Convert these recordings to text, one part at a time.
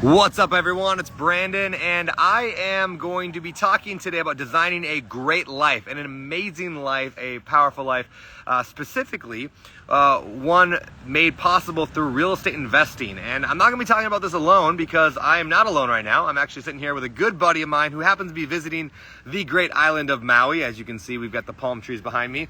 What's up, everyone? It's Brandon, and I am going to be talking today about designing a great life, an amazing life, a powerful life, specifically one made possible through real estate investing. And I'm not going to be talking about this alone because I am not alone right now. I'm actually sitting here with a good buddy of mine who happens to be visiting the great island of Maui. As you can see, we've got the palm trees behind me,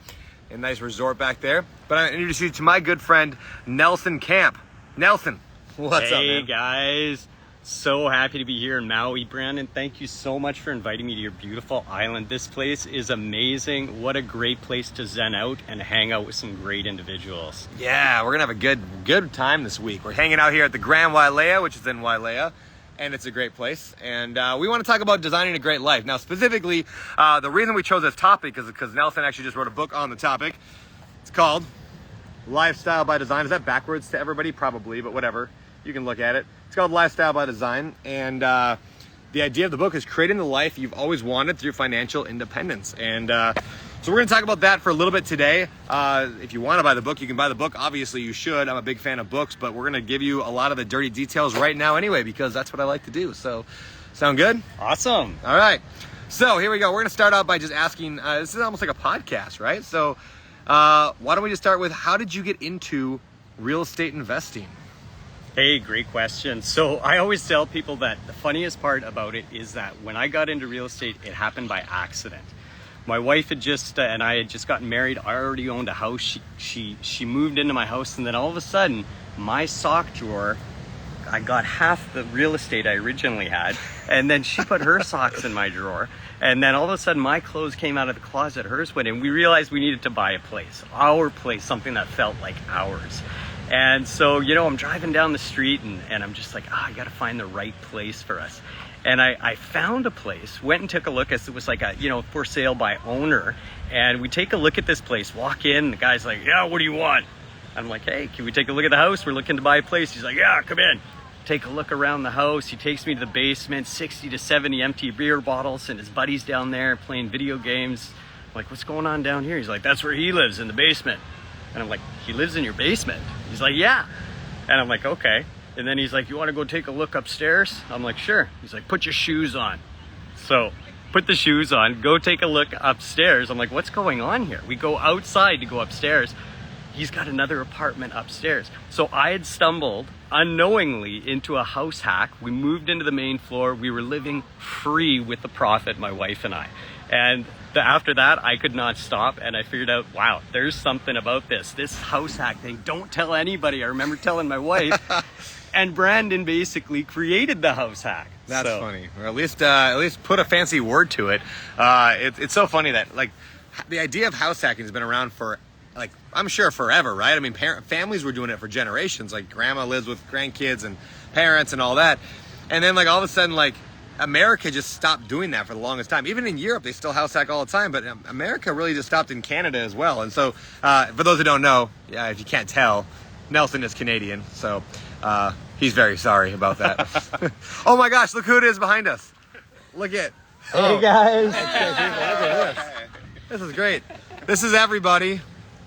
a nice resort back there. But I'm going to introduce you to my good friend, Nelson Camp. Nelson, what's up, man? Hey, guys. So happy to be here in Maui. Brandon, thank you so much for inviting me to your beautiful island. This place is amazing. What a great place to zen out and hang out with some great individuals. Yeah, we're gonna have a good time this week. We're hanging out here at the Grand Wailea, which is in Wailea, and it's a great place. And we want to talk about designing a great life. Now, specifically, the reason we chose this topic is because Nelson actually just wrote a book on the topic. It's called Lifestyle by Design. Is that backwards to everybody? Probably, but whatever. You can look at it. It's called Lifestyle by Design, and the idea of the book is creating the life you've always wanted through financial independence. And so we're going to talk about that for a little bit today. If you want to buy the book, you can buy the book. Obviously, you should. I'm a big fan of books, but we're going to give you a lot of the dirty details right now anyway, because that's what I like to do. So, sound good? Awesome. All right. So here we go. We're going to start out by just asking, this is almost like a podcast, right? So why don't we just start with, how did you get into real estate investing? Hey, great question. So I always tell people that the funniest part about it is that when I got into real estate, it happened by accident. My wife had and I had just gotten married. I already owned a house. She moved into my house, and then all of a sudden, my sock drawer, I got half the real estate I originally had, and then she put her socks in my drawer, and then all of a sudden my clothes came out of the closet, hers went in. We realized we needed to buy a place, our place, something that felt like ours. And so, I'm driving down the street and I'm just like, I got to find the right place for us. And I found a place, went and took a look, as it was like a, for sale by owner. And we take a look at this place, walk in, and the guy's like, yeah, what do you want? I'm like, hey, can we take a look at the house? We're looking to buy a place. He's like, yeah, come in. Take a look around the house. He takes me to the basement, 60 to 70 empty beer bottles, and his buddy's down there playing video games. I'm like, what's going on down here? He's like, that's where he lives, in the basement. And I'm like, he lives in your basement? He's like, yeah. And I'm like, okay. And then he's like, you want to go take a look upstairs? I'm like, sure. He's like, put your shoes on. So put the shoes on, go take a look upstairs. I'm like, what's going on here? We go outside to go upstairs. He's got another apartment upstairs. So I had stumbled unknowingly into a house hack. We moved into the main floor. We were living free with the profit, my wife and I. And after that, I could not stop, and I figured out, wow, there's something about this house hack thing. Don't tell anybody. I remember telling my wife, and Brandon basically created the house hack. That's funny. Or at least put a fancy word to it. It's so funny that, like, the idea of house hacking has been around for, like, I'm sure forever, right? I mean, families were doing it for generations. Like, grandma lives with grandkids and parents and all that. And then, like, all of a sudden, like, America just stopped doing that for the longest time. Even in Europe, they still house hack all the time, but America really just stopped in Canada as well. And so, for those who don't know, if you can't tell, Nelson is Canadian, so he's very sorry about that. Oh my gosh, look who it is behind us. Look at. Hey, guys. Look at this. This is great. This is everybody.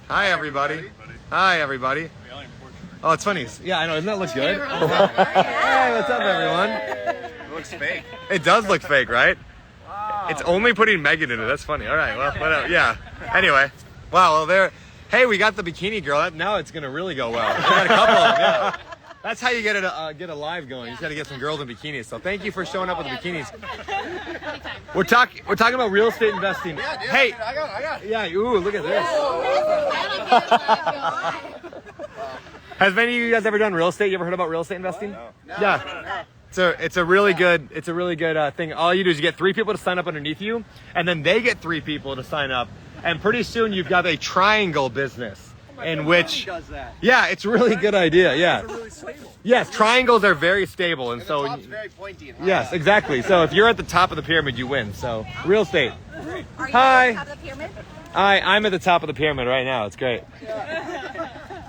Hi, everybody. Hi, everybody. Oh, it's funny. Yeah, I know. Doesn't that look good? Hey, what's up, everyone? It looks fake. It does look fake, right? Wow. It's only putting Megan in it. That's funny. All right, well, whatever. Yeah. Anyway. Wow, well, there. Hey, we got the bikini girl. Now it's going to really go well. We got a couple of them, yeah. That's how you get a live going. You just got to get some girls in bikinis. So thank you for showing up with the bikinis. We're talking about real estate investing. Yeah, dude, hey. I got. Yeah, ooh, look at this. Has any of you guys ever done real estate? You ever heard about real estate investing? No. Yeah. So it's a really good thing. All you do is you get 3 people to sign up underneath you, and then they get 3 people to sign up, and pretty soon you've got a triangle business in which does that. Yeah, it's a really good idea. Yeah. It's really stable. Yes, triangles are very stable, and so the top's very pointy and high. Yes, exactly. So if you're at the top of the pyramid, you win. So real estate. Are you Hi. at the top of the pyramid? I'm at the top of the pyramid right now. It's great.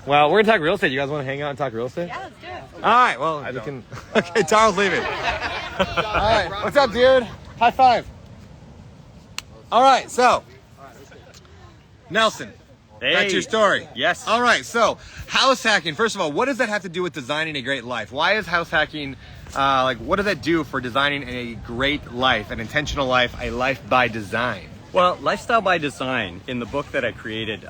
Well, we're gonna talk real estate. You guys want to hang out and talk real estate? Yeah, let's do it. All right. Well, you can. Okay, Charles, leaving. All right. What's up, dude? High five. All right. So, Nelson, Hey. That's your story. Yes. All right. So house hacking. First of all, what does that have to do with designing a great life? Why is house hacking what does that do for designing a great life, an intentional life, a life by design? Well, Lifestyle by Design, in the book that I created,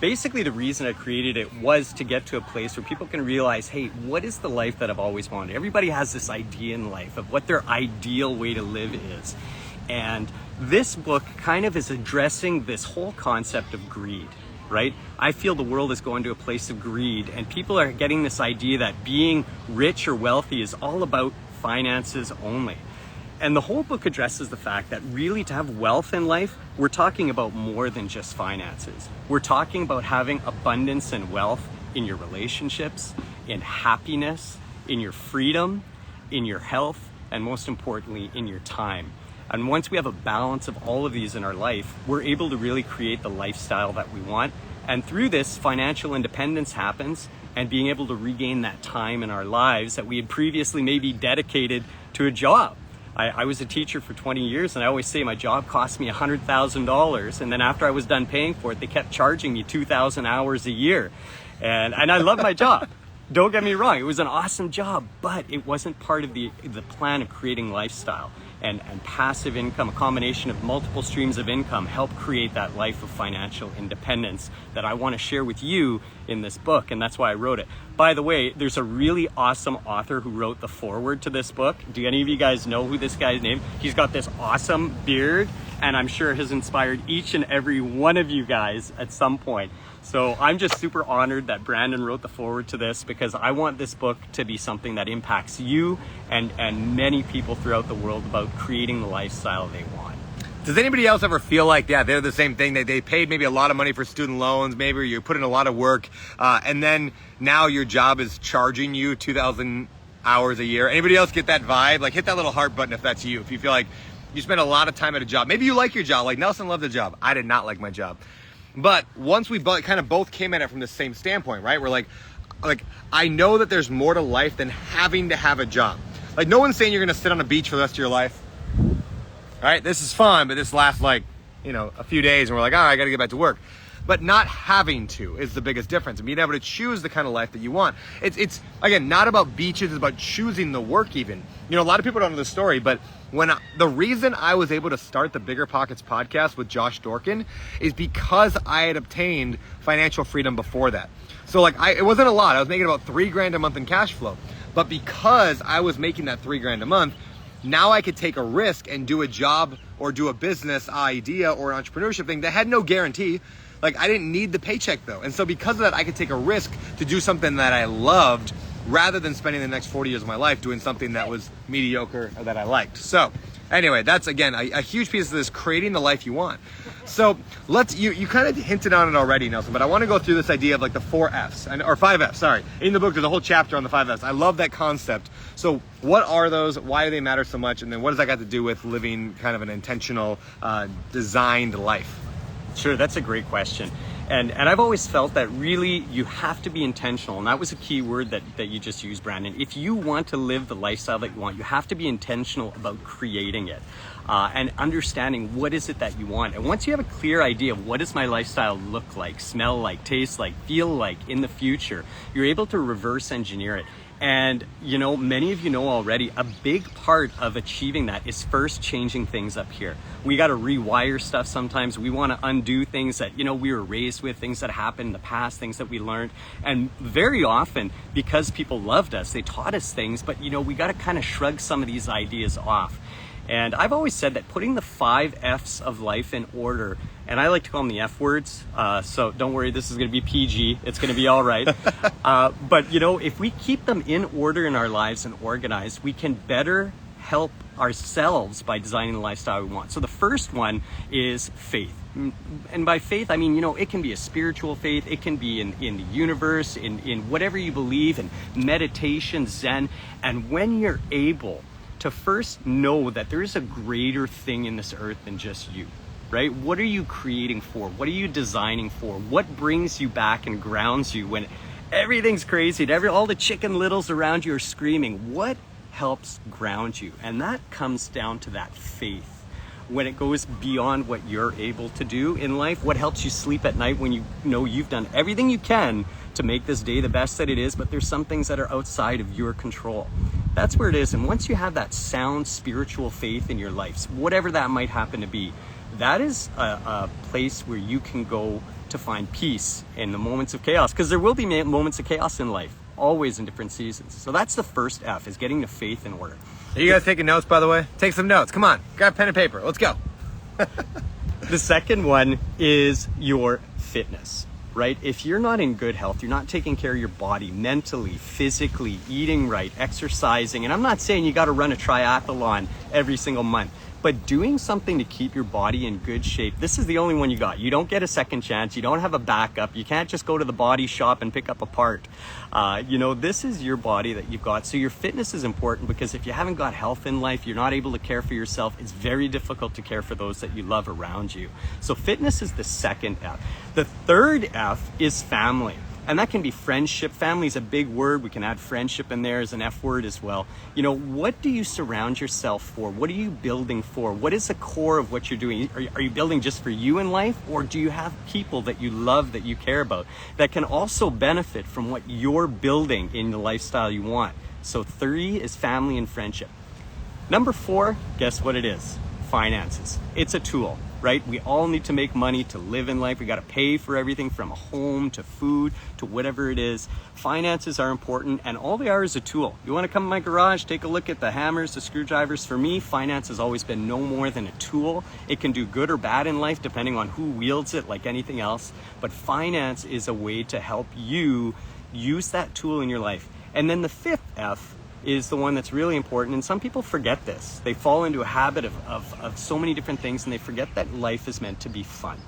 basically the reason I created it was to get to a place where people can realize, hey, what is the life that I've always wanted? Everybody has this idea in life of what their ideal way to live is. And this book kind of is addressing this whole concept of greed, right? I feel the world is going to a place of greed, and people are getting this idea that being rich or wealthy is all about finances only. And the whole book addresses the fact that really to have wealth in life, we're talking about more than just finances. We're talking about having abundance and wealth in your relationships, in happiness, in your freedom, in your health, and most importantly, in your time. And once we have a balance of all of these in our life, we're able to really create the lifestyle that we want. And through this, financial independence happens, and being able to regain that time in our lives that we had previously maybe dedicated to a job. I was a teacher for 20 years, and I always say my job cost me $100,000. And then after I was done paying for it, they kept charging me 2,000 hours a year. And I love my job. Don't get me wrong, it was an awesome job, but it wasn't part of the plan of creating lifestyle. And passive income, a combination of multiple streams of income, help create that life of financial independence that I want to share with you in this book, and that's why I wrote it. By the way, there's a really awesome author who wrote the foreword to this book. Do any of you guys know who this guy's name? He's got this awesome beard, and I'm sure has inspired each and every one of you guys at some point. So I'm just super honored that Brandon wrote the foreword to this, because I want this book to be something that impacts you and many people throughout the world about creating the lifestyle they want. Does anybody else ever feel like, yeah, they're the same thing? They paid maybe a lot of money for student loans, maybe you put in a lot of work, and then now your job is charging you 2,000 hours a year. Anybody else get that vibe? Like, hit that little heart button if that's you. If you feel like you spend a lot of time at a job. Maybe you like your job. Like Nelson loved the job. I did not like my job. But once we kind of both came at it from the same standpoint, right? We're like, I know that there's more to life than having to have a job. Like, no one's saying you're going to sit on a beach for the rest of your life. All right, this is fun, but this lasts like, a few days, and we're like, all right, I got to get back to work. But not having to is the biggest difference. And being able to choose the kind of life that you want. It's again, not about beaches, it's about choosing the work even. A lot of people don't know the story, but the reason I was able to start the Bigger Pockets podcast with Josh Dorkin is because I had obtained financial freedom before that. So it wasn't a lot. I was making about $3,000 a month in cash flow. But because I was making that $3,000 a month, now I could take a risk and do a job or do a business idea or an entrepreneurship thing that had no guarantee. I didn't need the paycheck though. And so because of that, I could take a risk to do something that I loved rather than spending the next 40 years of my life doing something that was mediocre or that I liked. So anyway, that's again, a huge piece of this, creating the life you want. So you kind of hinted on it already, Nelson, but I want to go through this idea of the 4 Fs, or 5 Fs, sorry. In the book, there's a whole chapter on the 5 Fs. I love that concept. So what are those? Why do they matter so much? And then what does that got to do with living kind of an intentional, designed life? Sure, that's a great question. And I've always felt that really you have to be intentional. And that was a key word that you just used, Brandon. If you want to live the lifestyle that you want, you have to be intentional about creating it and understanding what is it that you want. And once you have a clear idea of what does my lifestyle look like, smell like, taste like, feel like in the future, you're able to reverse engineer it. And, many of you know already, a big part of achieving that is first changing things up here. We got to rewire stuff sometimes. We want to undo things that, we were raised with, things that happened in the past, things that we learned. And very often, because people loved us, they taught us things, but, we got to kind of shrug some of these ideas off. And I've always said that putting the 5 Fs of life in order, and I like to call them the F words, so don't worry, this is going to be PG, it's going to be all right. But if we keep them in order in our lives and organized, we can better help ourselves by designing the lifestyle we want. So the first one is faith. And by faith, I mean, it can be a spiritual faith, it can be in the universe, in whatever you believe, in meditation, Zen. And when you're able to first know that there is a greater thing in this earth than just you, right? What are you creating for? What are you designing for? What brings you back and grounds you when everything's crazy and all the chicken littles around you are screaming? What helps ground you? And that comes down to that faith. when it goes beyond what you're able to do in life, what helps you sleep at night when you know you've done everything you can to make this day the best that it is, but there's some things that are outside of your control. That's where it is. And once you have that sound spiritual faith in your life, whatever that might happen to be, that is a place where you can go to find peace in the moments of chaos, because there will be moments of chaos in life, always in different seasons. So that's the first F, is getting the faith in order. Are you guys taking notes, by the way? Take some notes. Come on, grab pen and paper. Let's go. The second one is your fitness, right? If you're not in good health, you're not taking care of your body mentally, physically, eating right, exercising, and I'm not saying you got to run a triathlon every single month, but doing something to keep your body in good shape. This is the only one you got. You don't get a second chance. You don't have a backup. You can't just go to the body shop and pick up a part. This is your body that you've got. So your fitness is important, because if you haven't got health in life, you're not able to care for yourself. It's very difficult to care for those that you love around you. So fitness is the second F. The third F is family. And that can be friendship. Family is a big word. We can add friendship in there as an F word as well. What do you surround yourself for? What are you building for? What is the core of what you're doing? Are you building just for you in life? Or do you have people that you love, that you care about, that can also benefit from what you're building in the lifestyle you want? So 3 is family and friendship. Number 4, guess what it is? Finances. It's a tool, right? We all need to make money to live in life. We got to pay for everything from a home to food to whatever it is. Finances are important, and all they are is a tool. You want to come in my garage, take a look at the hammers, the screwdrivers. For me, finance has always been no more than a tool. It can do good or bad in life depending on who wields it, like anything else. But finance is a way to help you use that tool in your life. And then the 5th F is the one that's really important, and some people forget this. They fall into a habit of so many different things, and they forget that life is meant to be fun,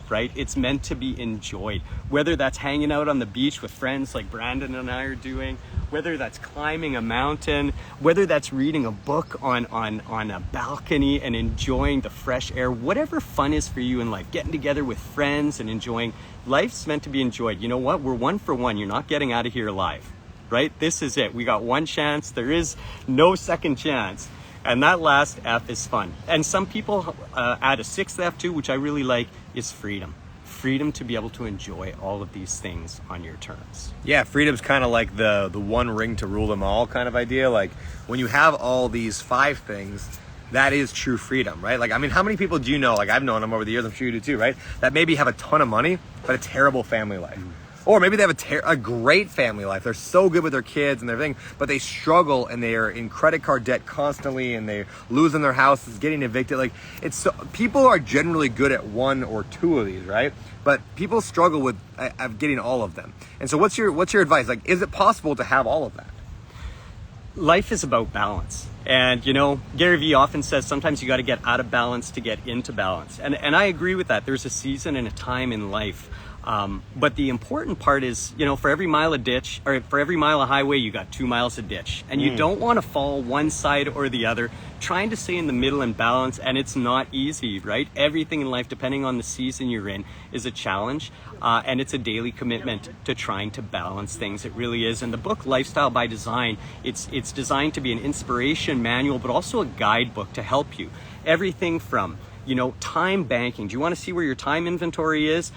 right? It's meant to be enjoyed. Whether that's hanging out on the beach with friends like Brandon and I are doing, whether that's climbing a mountain, whether that's reading a book on a balcony and enjoying the fresh air, whatever fun is for you in life, getting together with friends and enjoying. Life's meant to be enjoyed. You know what? We're one for one. You're not getting out of here alive. Right? This is it. We got one chance. There is no second chance. And that last F is fun. And some people add a 6th F too, which I really like, is freedom. Freedom to be able to enjoy all of these things on your terms. Yeah, freedom's kind of like the one ring to rule them all kind of idea. Like when you have all these 5 things, that is true freedom, right? Like, I mean, how many people do you know, like I've known them over the years, I'm sure you do too, right? That maybe have a ton of money, but a terrible family life. Or maybe they have a great family life. They're so good with their kids and everything, but they struggle and they are in credit card debt constantly, and they're losing their houses, getting evicted. Like, people are generally good at 1 or 2 of these, right? But people struggle with getting all of them. And so what's your advice? Like, is it possible to have all of that? Life is about balance. And Gary Vee often says sometimes you got to get out of balance to get into balance. And I agree with that. There's a season and a time in life. But the important part is, for every mile of ditch, or for every mile of highway, you got 2 miles of ditch. And you don't want to fall one side or the other, trying to stay in the middle and balance. And it's not easy, right? Everything in life, depending on the season you're in, is a challenge. And it's a daily commitment to trying to balance things. It really is. And the book, Lifestyle by Design, it's designed to be an inspiration manual, but also a guidebook to help you. Everything from, time banking. Do you want to see where your time inventory is?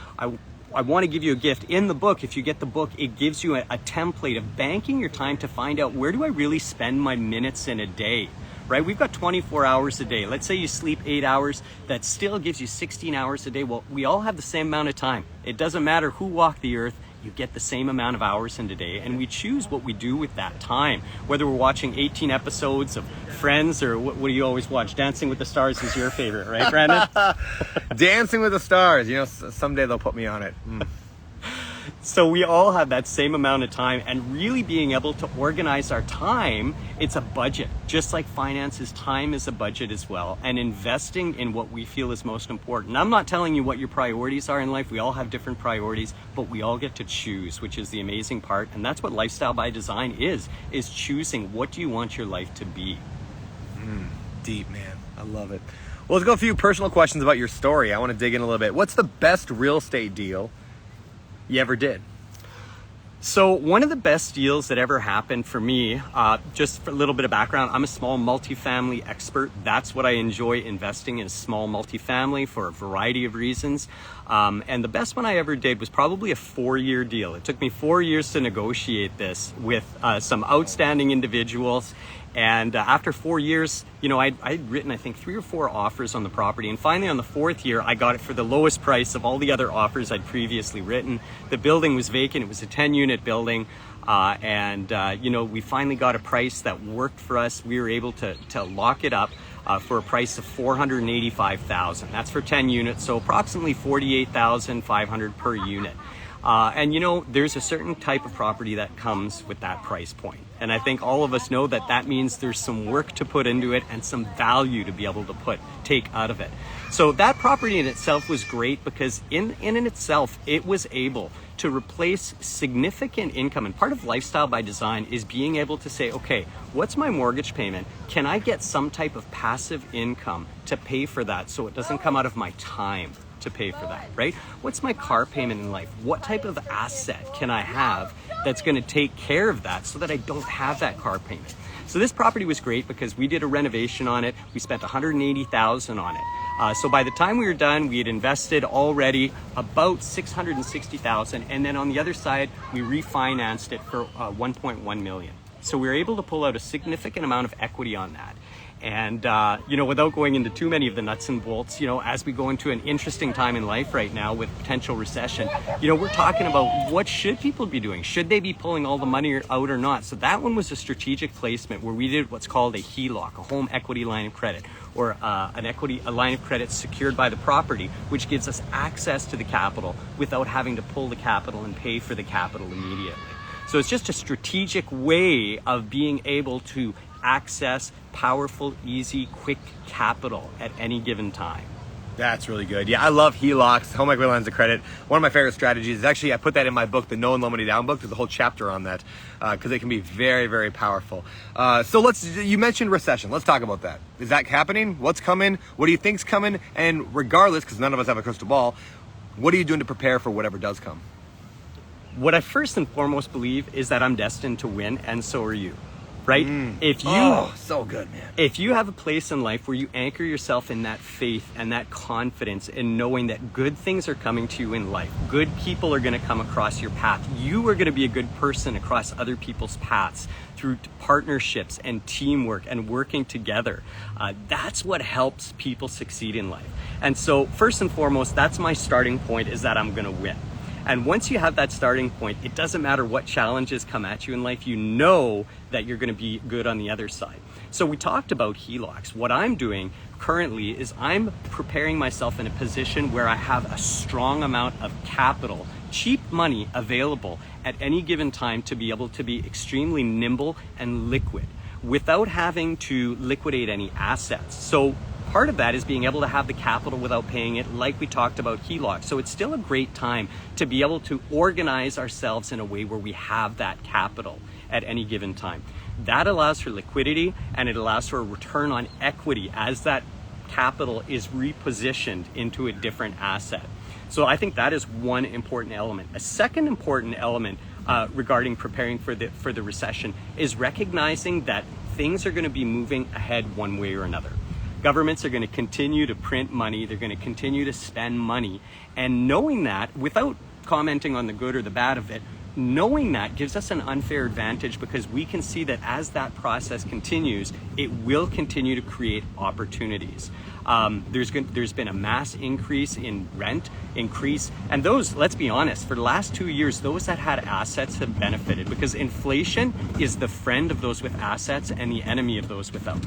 I want to give you a gift. In the book, if you get the book, it gives you a template of banking your time to find out, where do I really spend my minutes in a day, right? We've got 24 hours a day. Let's say you sleep 8 hours. That still gives you 16 hours a day. Well, we all have the same amount of time. It doesn't matter who walked the earth. You get the same amount of hours in a day, and we choose what we do with that time. Whether we're watching 18 episodes of Friends, or what do you always watch? Dancing with the Stars is your favorite, right, Brandon? Dancing with the Stars. Someday they'll put me on it. So we all have that same amount of time, and really being able to organize our time, it's a budget. Just like finances, time is a budget as well, and investing in what we feel is most important. I'm not telling you what your priorities are in life. We all have different priorities, but we all get to choose, which is the amazing part. And that's what Lifestyle by Design is choosing what do you want your life to be. Deep, man. I love it. Well, let's go a few personal questions about your story. I want to dig in a little bit. What's the best real estate deal you ever did? So one of the best deals that ever happened for me, just for a little bit of background, I'm a small multifamily expert. That's what I enjoy investing in, small multifamily for a variety of reasons. And the best one I ever did was probably a 4-year deal. It took me 4 years to negotiate this with some outstanding individuals. And after 4 years, you know, I'd written, I think, 3 or 4 offers on the property. And finally, on the 4th year, I got it for the lowest price of all the other offers I'd previously written. The building was vacant. It was a 10-unit building. You know, we finally got a price that worked for us. We were able to lock it up for a price of $485,000. That's for 10 units, so approximately $48,500 per unit. And you know, there's a certain type of property that comes with that price point. And I think all of us know that that means there's some work to put into it and some value to be able to take out of it. So that property in itself was great because in itself, it was able to replace significant income. And part of lifestyle by design is being able to say, okay, what's my mortgage payment? Can I get some type of passive income to pay for that so it doesn't come out of my time to pay for that, right? What's my car payment in life? What type of asset can I have that's going to take care of that so that I don't have that car payment? So this property was great because we did a renovation on it. We spent $180,000 on it. So by the time we were done, we had invested already about $660,000, and then on the other side, we refinanced it for $1.1 million. So we were able to pull out a significant amount of equity on that. And, you know, without going into too many of the nuts and bolts, you know, as we go into an interesting time in life right now with potential recession, you know, we're talking about what should people be doing? Should they be pulling all the money out or not? So that one was a strategic placement where we did what's called a HELOC, a home equity line of credit, or a line of credit secured by the property, which gives us access to the capital without having to pull the capital and pay for the capital immediately. So it's just a strategic way of being able to access powerful, easy, quick capital at any given time. That's really good. Yeah, I love HELOCs, home equity lines of credit. One of my favorite strategies is actually, I put that in my book, the No and Low Money Down book. There's a whole chapter on that because it can be very, very powerful. So you mentioned recession. Let's talk about that. Is that happening? What's coming? What do you think's coming? And regardless, because none of us have a crystal ball, what are you doing to prepare for whatever does come? What I first and foremost believe is that I'm destined to win, and so are you. Right? So good, man. If you have a place in life where you anchor yourself in that faith and that confidence in knowing that good things are coming to you in life, good people are going to come across your path, you are going to be a good person across other people's paths through partnerships and teamwork and working together. That's what helps people succeed in life. And so first and foremost, that's my starting point, is that I'm going to win. And once you have that starting point, it doesn't matter what challenges come at you in life, you know that you're going to be good on the other side. So we talked about HELOCs. What I'm doing currently is I'm preparing myself in a position where I have a strong amount of capital, cheap money available at any given time to be able to be extremely nimble and liquid without having to liquidate any assets. So part of that is being able to have the capital without paying it, like we talked about HELOC. So it's still a great time to be able to organize ourselves in a way where we have that capital at any given time. That allows for liquidity, and it allows for a return on equity as that capital is repositioned into a different asset. So I think that is one important element. A second important element regarding preparing for the recession is recognizing that things are going to be moving ahead one way or another. Governments are going to continue to print money. They're going to continue to spend money. And knowing that, without commenting on the good or the bad of it, knowing that gives us an unfair advantage because we can see that as that process continues, it will continue to create opportunities. There's been a mass increase in rent increase, and those, let's be honest, for the last 2 years, those that had assets have benefited because inflation is the friend of those with assets and the enemy of those without.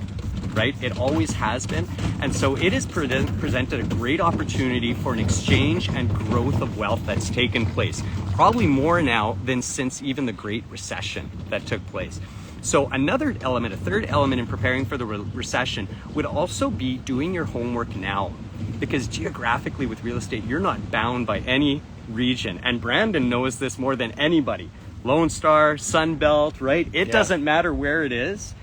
Right? It always has been. And so it has presented a great opportunity for an exchange and growth of wealth that's taken place, probably more now than since even the Great Recession that took place. So another element, a third element in preparing for the recession would also be doing your homework now. Because geographically with real estate, you're not bound by any region. And Brandon knows this more than anybody. Lone Star, Sun Belt, right? It doesn't matter where it is.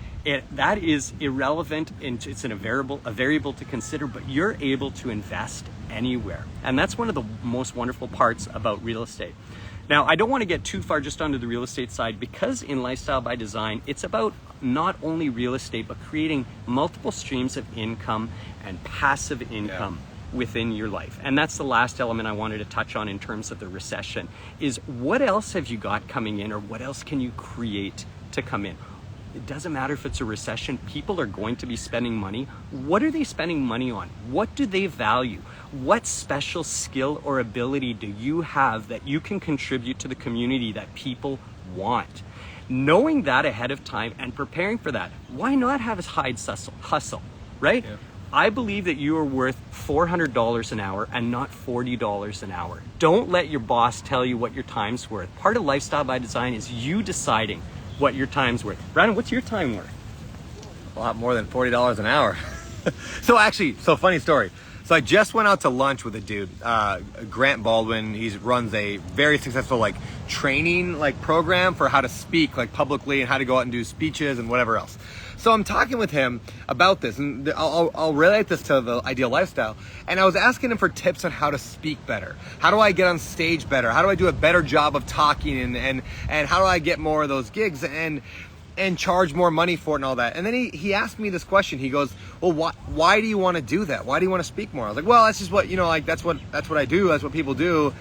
That is irrelevant, and it's a variable to consider, but you're able to invest anywhere. And that's one of the most wonderful parts about real estate. Now, I don't want to get too far just onto the real estate side, because in Lifestyle by Design, it's about not only real estate, but creating multiple streams of income and passive income within your life. And that's the last element I wanted to touch on in terms of the recession, is what else have you got coming in, or what else can you create to come in? It doesn't matter if it's a recession, people are going to be spending money. What are they spending money on? What do they value? What special skill or ability do you have that you can contribute to the community that people want? Knowing that ahead of time and preparing for that, why not have a side hustle, right? Yeah. I believe that you are worth $400 an hour and not $40 an hour. Don't let your boss tell you what your time's worth. Part of Lifestyle by Design is you deciding what your time's worth. Brandon, what's your time worth? A lot more than $40 an hour. So funny story. So I just went out to lunch with a dude, Grant Baldwin. He runs a very successful training program for how to speak publicly and how to go out and do speeches and whatever else. So I'm talking with him about this, and I'll relate this to the ideal lifestyle. And I was asking him for tips on how to speak better. How do I get on stage better? How do I do a better job of talking, and how do I get more of those gigs and charge more money for it and all that? And then he asked me this question. He goes, well, why do you want to do that? Why do you want to speak more? I was like, well, that's just what, that's what I do. That's what people do.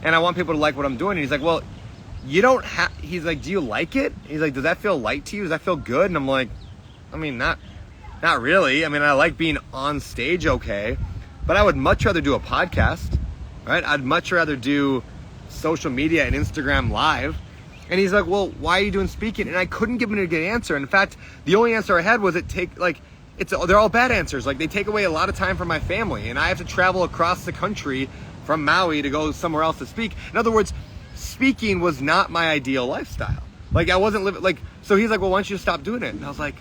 And I want people to like what I'm doing. And he's like, well, you don't have, he's like, do you like it? He's like, does that feel light to you? Does that feel good? And I'm like, I mean, not really. I mean, I like being on stage, okay, but I would much rather do a podcast, right? I'd much rather do social media and Instagram live. And he's like, well, why are you doing speaking? And I couldn't give him a good answer. In fact, the only answer I had was they're all bad answers. They take away a lot of time from my family, and I have to travel across the country from Maui to go somewhere else to speak. In other words, speaking was not my ideal lifestyle. I wasn't living, so he's like, well, why don't you stop doing it? And I was like,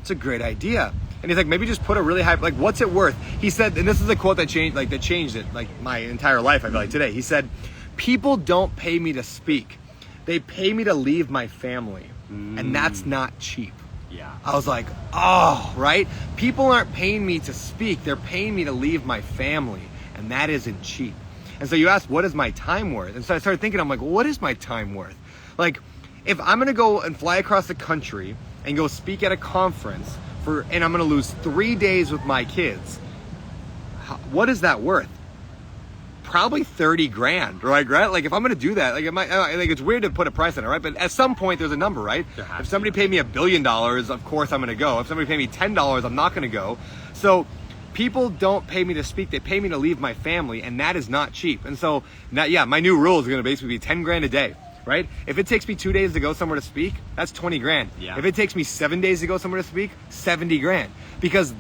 it's a great idea. And he's like, maybe just put a really high, what's it worth? He said, and this is a quote that changed it, my entire life, I feel like today. He said, people don't pay me to speak. They pay me to leave my family. And that's not cheap. Yeah. I was like, oh, right? People aren't paying me to speak. They're paying me to leave my family. And that isn't cheap. And so you asked, what is my time worth? And so I started thinking, I'm like, what is my time worth? If I'm going to go and fly across the country and go speak at a conference and I'm going to lose 3 days with my kids, what is that worth? Probably 30 grand, right? If I'm going to do that, I think it's weird to put a price on it, right? But at some point there's a number, right? If somebody paid me $1 billion, of course I'm going to go. If somebody paid me $10, I'm not going to go. So people don't pay me to speak. They pay me to leave my family, and that is not cheap. And so now, my new rule is going to basically be 10 grand a day. Right? If it takes me 2 days to go somewhere to speak, that's 20 grand. Yeah. If it takes me 7 days to go somewhere to speak, 70 grand. Because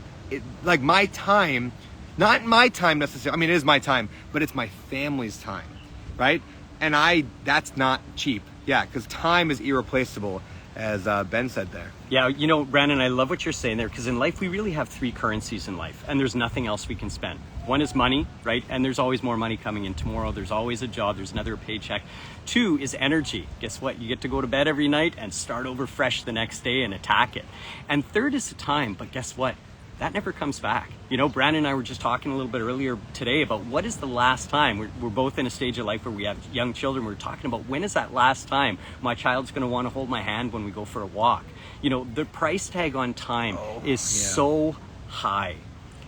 my time, not my time necessarily, I mean, it is my time, but it's my family's time, right? And that's not cheap. Yeah, because time is irreplaceable, as Ben said there. Yeah, Brandon, I love what you're saying there, because in life, we really have three currencies in life, and there's nothing else we can spend. One is money, right? And there's always more money coming in tomorrow. There's always a job. There's another paycheck. 2 is energy. Guess what? You get to go to bed every night and start over fresh the next day and attack it. And 3rd is the time. But guess what? That never comes back. Brandon and I were just talking a little bit earlier today about what is the last time. We're both in a stage of life where we have young children. We're talking about when is that last time my child's going to want to hold my hand when we go for a walk. The price tag on time is so high.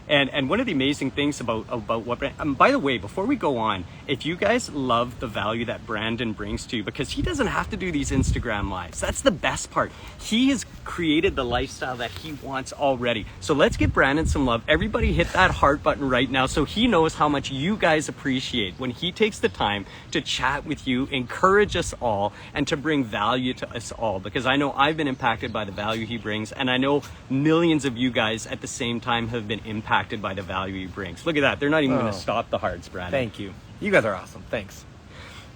And one of the amazing things about what, by the way, before we go on, if you guys love the value that Brandon brings to you, because he doesn't have to do these Instagram lives. That's the best part. He has created the lifestyle that he wants already. So let's give Brandon some love. Everybody hit that heart button right now so he knows how much you guys appreciate when he takes the time to chat with you, encourage us all, and to bring value to us all. Because I know I've been impacted by the value he brings, and I know millions of you guys at the same time have been impacted by the value he brings. Look at that. They're not even going to stop the hearts, Brandon. Thank you. You guys are awesome. Thanks.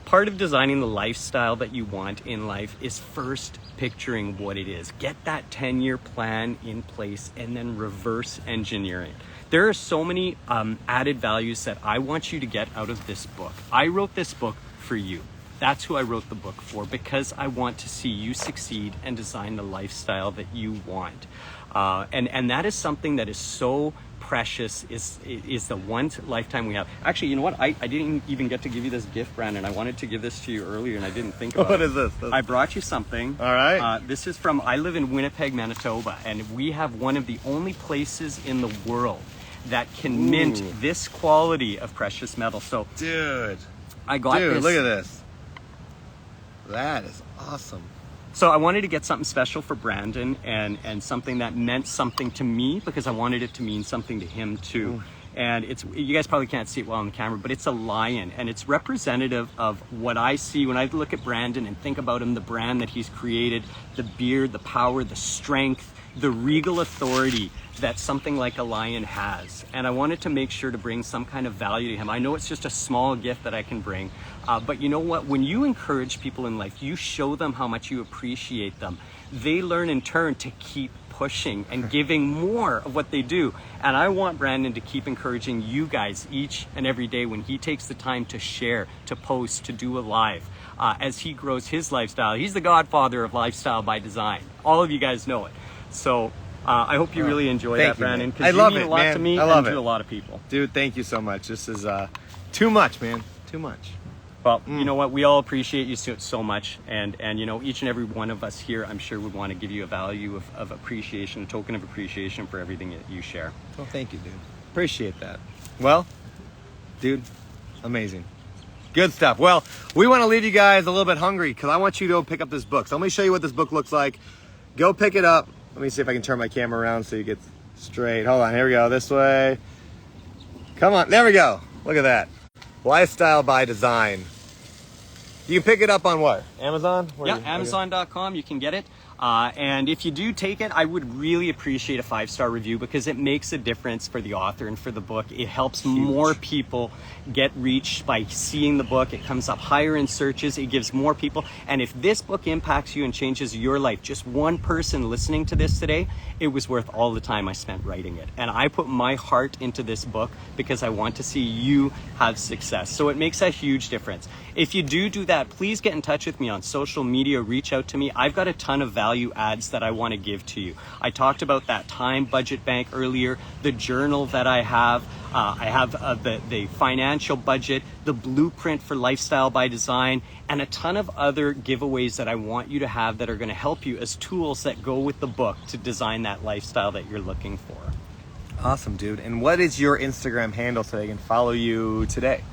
Part of designing the lifestyle that you want in life is first picturing what it is. Get that 10-year plan in place and then reverse engineer it. There are so many added values that I want you to get out of this book. I wrote this book for you. That's who I wrote the book for, because I want to see you succeed and design the lifestyle that you want. And that is something that is so precious is the one lifetime we have. Actually, you know what? I didn't even get to give you this gift, Brandon. I wanted to give this to you earlier, and I didn't think about it. What is this? I brought you something. All right. This is from, I live in Winnipeg, Manitoba, and we have one of the only places in the world that can mint this quality of precious metal. So, Dude. I got this. Dude, look at this. That is awesome. So I wanted to get something special for Brandon and something that meant something to me because I wanted it to mean something to him too. And it's, you guys probably can't see it well on the camera, but it's a lion, and it's representative of what I see when I look at Brandon and think about him, the brand that he's created, the beard, the power, the strength, the regal authority that something like a lion has. And I wanted to make sure to bring some kind of value to him. I know it's just a small gift that I can bring, but you know what? When you encourage people in life, you show them how much you appreciate them. They learn in turn to keep pushing and giving more of what they do. And I want Brandon to keep encouraging you guys each and every day when he takes the time to share, to post, to do a live, as he grows his lifestyle. He's the godfather of lifestyle by design. All of you guys know it. So I hope you really enjoy that, Brandon, because you mean a lot to me and to a lot of people. Dude, thank you so much. This is too much, man. Too much. Well, you know what? We all appreciate you so much. And you know, each and every one of us here, I'm sure, would want to give you a value of appreciation, a token of appreciation for everything that you share. Well, thank you, dude. Appreciate that. Well, dude, amazing. Good stuff. Well, we want to leave you guys a little bit hungry because I want you to go pick up this book. So let me show you what this book looks like. Go pick it up. Let me see if I can turn my camera around so you get straight. Hold on. Here we go. This way. Come on. There we go. Look at that. Lifestyle by Design. You can pick it up on what? Amazon? Yeah, Amazon.com. You can get it. And if you do take it, I would really appreciate a 5-star review because it makes a difference for the author and for the book. It helps more people get reached by seeing the book. It comes up higher in searches. It gives more people. And if this book impacts you and changes your life, just one person listening to this today, it was worth all the time I spent writing it. And I put my heart into this book because I want to see you have success. So it makes a huge difference. If you do that, please get in touch with me on social media. Reach out to me. I've got a ton of value adds that I want to give to you. I talked about that time budget bank earlier, the journal that I have the financial budget, the blueprint for Lifestyle by Design, and a ton of other giveaways that I want you to have that are going to help you as tools that go with the book to design that lifestyle that you're looking for. Awesome, dude. And what is your Instagram handle so they can follow you today?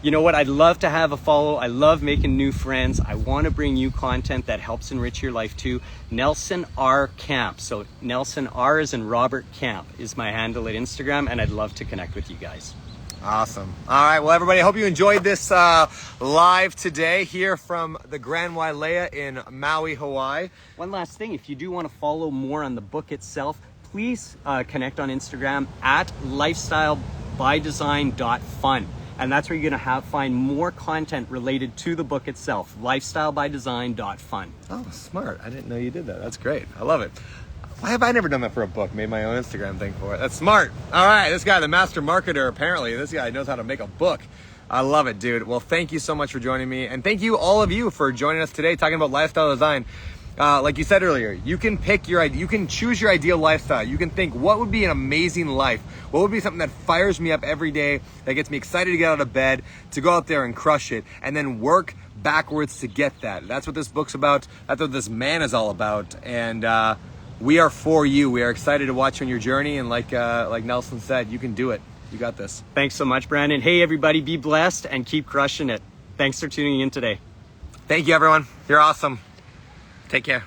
You know what? I'd love to have a follow. I love making new friends. I want to bring you content that helps enrich your life too. Nelson R. Camp. So Nelson R as in Robert Camp is my handle at Instagram, and I'd love to connect with you guys. Awesome. All right. Well, everybody, I hope you enjoyed this live today here from the Grand Wailea in Maui, Hawaii. One last thing, if you do want to follow more on the book itself, please connect on Instagram at lifestylebydesign.fun. And that's where you're going to find more content related to the book itself, lifestylebydesign.fun. Oh, smart. I didn't know you did that. That's great. I love it. Why have I never done that for a book? Made my own Instagram thing for it. That's smart. All right. This guy, the master marketer, apparently. This guy knows how to make a book. I love it, dude. Well, thank you so much for joining me. And thank you, all of you, for joining us today talking about lifestyle design. Like you said earlier, you can choose your ideal lifestyle. You can think, what would be an amazing life? What would be something that fires me up every day, that gets me excited to get out of bed, to go out there and crush it, and then work backwards to get that. That's what this book's about. That's what this man is all about. And we are for you. We are excited to watch you on your journey. And like Nelson said, you can do it. You got this. Thanks so much, Brandon. Hey, everybody, be blessed and keep crushing it. Thanks for tuning in today. Thank you, everyone. You're awesome. Take care.